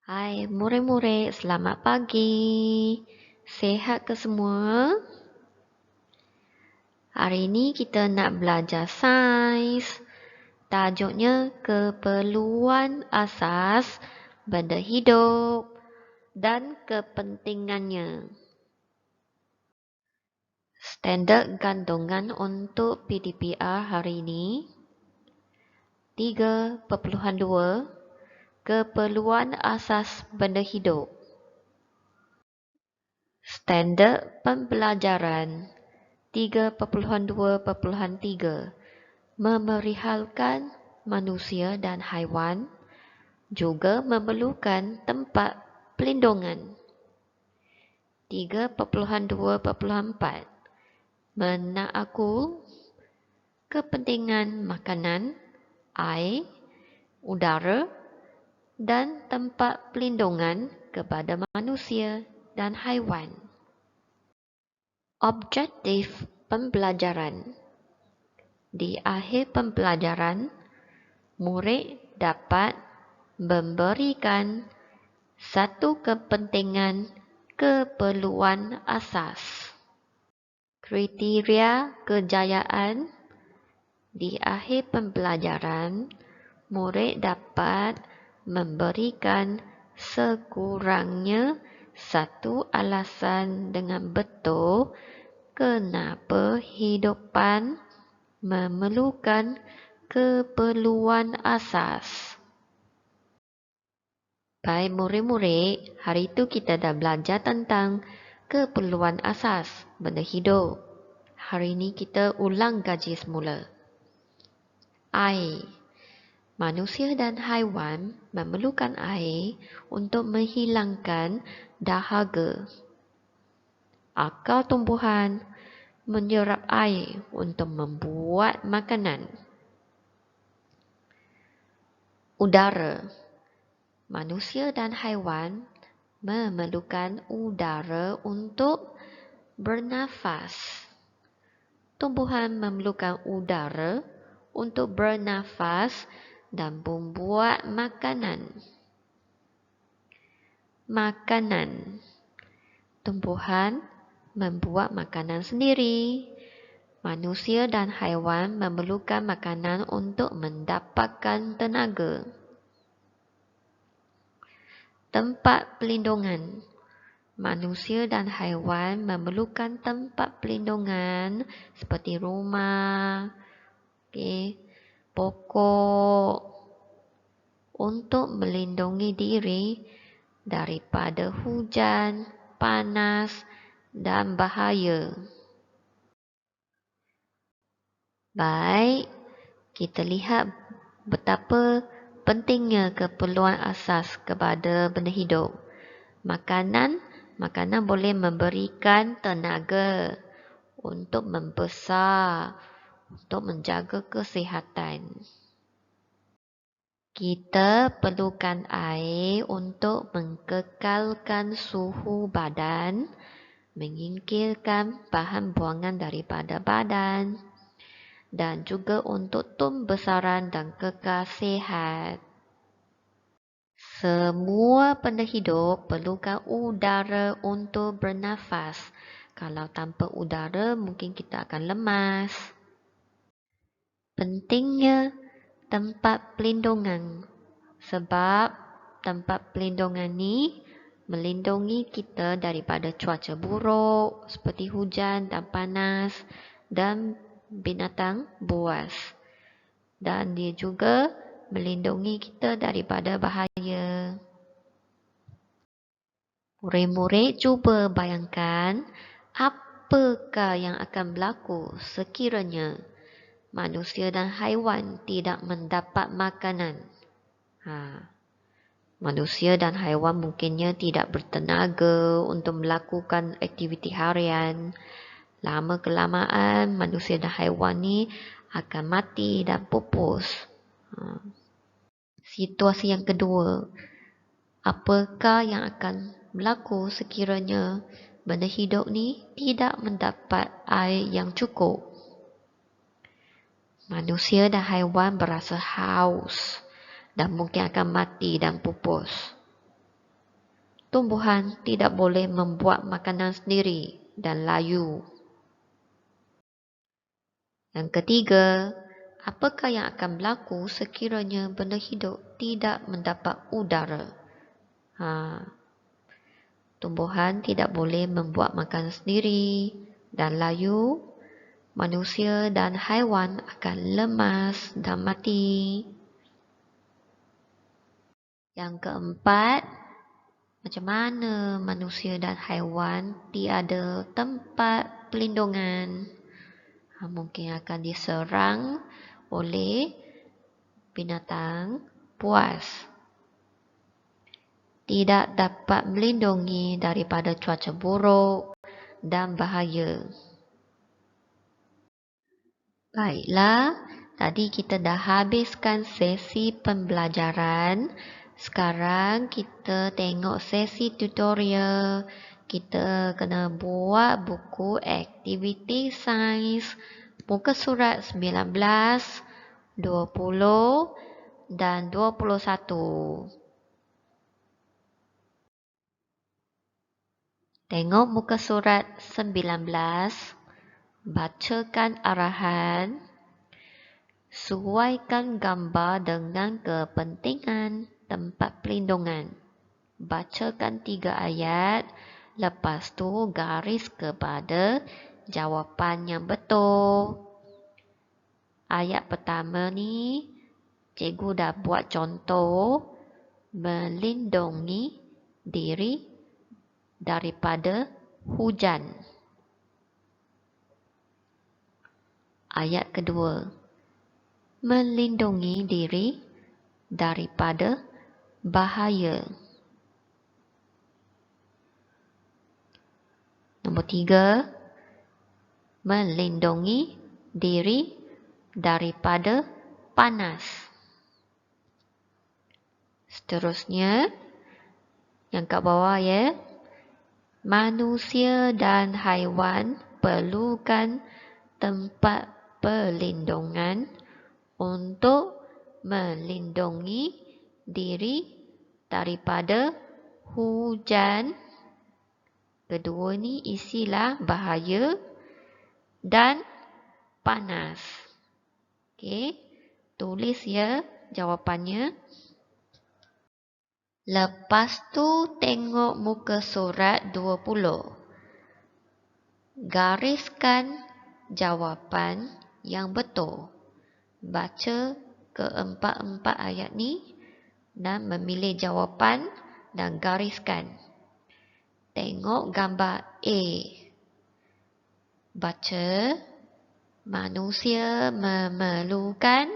Hai murid-murid, selamat pagi. Sehat ke semua? Hari ini kita nak belajar sains. Tajuknya keperluan asas benda hidup dan kepentingannya. Standard gantungan untuk PDPR hari ini 3.2 Keperluan asas benda hidup. Standard pembelajaran 3.2.3 Memerihalkan manusia dan haiwan juga memerlukan tempat pelindungan. 3.2.4 Menakul kepentingan makanan, air, udara dan tempat pelindungan kepada manusia dan haiwan. Objektif pembelajaran. Di akhir pembelajaran, murid dapat memberikan satu kepentingan keperluan asas. Kriteria kejayaan. Di akhir pembelajaran, murid dapat memberikan sekurangnya satu alasan dengan betul kenapa hidupan memerlukan keperluan asas. Baik murid-murid, hari itu kita dah belajar tentang keperluan asas benda hidup. Hari ini kita ulang kaji semula. Air. Manusia dan haiwan memerlukan air untuk menghilangkan dahaga. Akar tumbuhan menyerap air untuk membuat makanan. Udara. Manusia dan haiwan memerlukan udara untuk bernafas. Tumbuhan memerlukan udara untuk bernafas dan membuat makanan. Makanan. Tumbuhan membuat makanan sendiri. Manusia dan haiwan memerlukan makanan untuk mendapatkan tenaga. Tempat pelindungan. Manusia dan haiwan memerlukan tempat pelindungan seperti rumah, pokok, untuk melindungi diri daripada hujan, panas dan bahaya. Baik, kita lihat betapa pentingnya keperluan asas kepada benda hidup. Makanan boleh memberikan tenaga untuk membesar, untuk menjaga kesihatan. Kita perlukan air untuk mengekalkan suhu badan, menyingkirkan bahan buangan daripada badan, dan juga untuk pembesaran dan kekal sihat. Semua benda hidup perlukan udara untuk bernafas. Kalau tanpa udara, mungkin kita akan lemas. Pentingnya tempat pelindungan. Sebab tempat pelindungan ni melindungi kita daripada cuaca buruk seperti hujan dan panas dan binatang buas. Dan dia juga melindungi kita daripada bahaya. Murid-murid cuba bayangkan apakah yang akan berlaku sekiranya manusia dan haiwan tidak mendapat makanan. Manusia dan haiwan mungkinnya tidak bertenaga untuk melakukan aktiviti harian. Lama kelamaan manusia dan haiwan ni akan mati dan pupus. Situasi yang kedua, apakah yang akan berlaku sekiranya benda hidup ni tidak mendapat air yang cukup? Manusia dan haiwan berasa haus dan mungkin akan mati dan pupus. tumbuhan tidak boleh membuat makanan sendiri dan layu. Yang ketiga, apakah yang akan berlaku sekiranya benda hidup tidak mendapat udara? Tumbuhan tidak boleh membuat makanan sendiri dan layu. Manusia dan haiwan akan lemas dan mati. Yang keempat, macam mana manusia dan haiwan tiada tempat perlindungan? Mungkin akan diserang oleh binatang buas. Tidak dapat melindungi daripada cuaca buruk dan bahaya. Baiklah, tadi kita dah habiskan sesi pembelajaran. Sekarang kita tengok sesi tutorial. Kita kena buat buku aktiviti sains muka surat 19, 20 dan 21. Tengok muka surat 19. Bacakan arahan. Sesuaikan gambar dengan kepentingan tempat perlindungan. Bacakan 3 ayat. Lepas tu garis kepada jawapan yang betul. Ayat pertama ni, cikgu dah buat contoh. Melindungi diri daripada hujan. Ayat kedua, melindungi diri daripada bahaya. Nombor 3, melindungi diri daripada panas. Seterusnya, yang kat bawah ya, manusia dan haiwan perlukan tempat perlindungan untuk melindungi diri daripada hujan. Kedua ni isilah bahaya dan panas. Okey, tulis ya jawapannya. Lepas tu tengok muka surat 20. Gariskan jawapan yang betul. Baca keempat-empat ayat ni dan memilih jawapan dan gariskan. Tengok gambar A. Baca, manusia memerlukan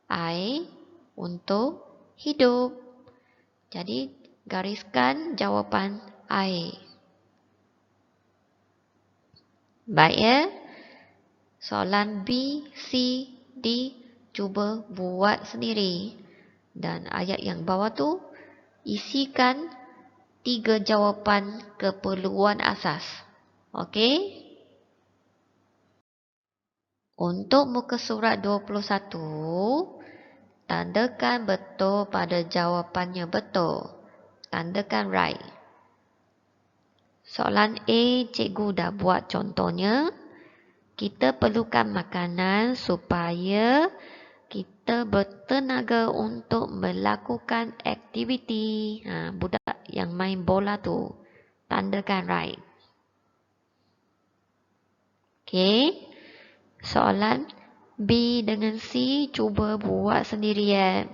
air untuk hidup. Jadi, gariskan jawapan air. Baik ya. Soalan B, C, D cuba buat sendiri. Dan ayat yang bawah tu isikan 3 jawapan keperluan asas. Okey? Untuk muka surat 21, tandakan betul pada jawapannya betul. Tandakan right. Soalan A, cikgu dah buat contohnya. Kita perlukan makanan supaya kita bertenaga untuk melakukan aktiviti. Budak yang main bola tu, tandakan right. Okey. Soalan B dengan C cuba buat sendirian.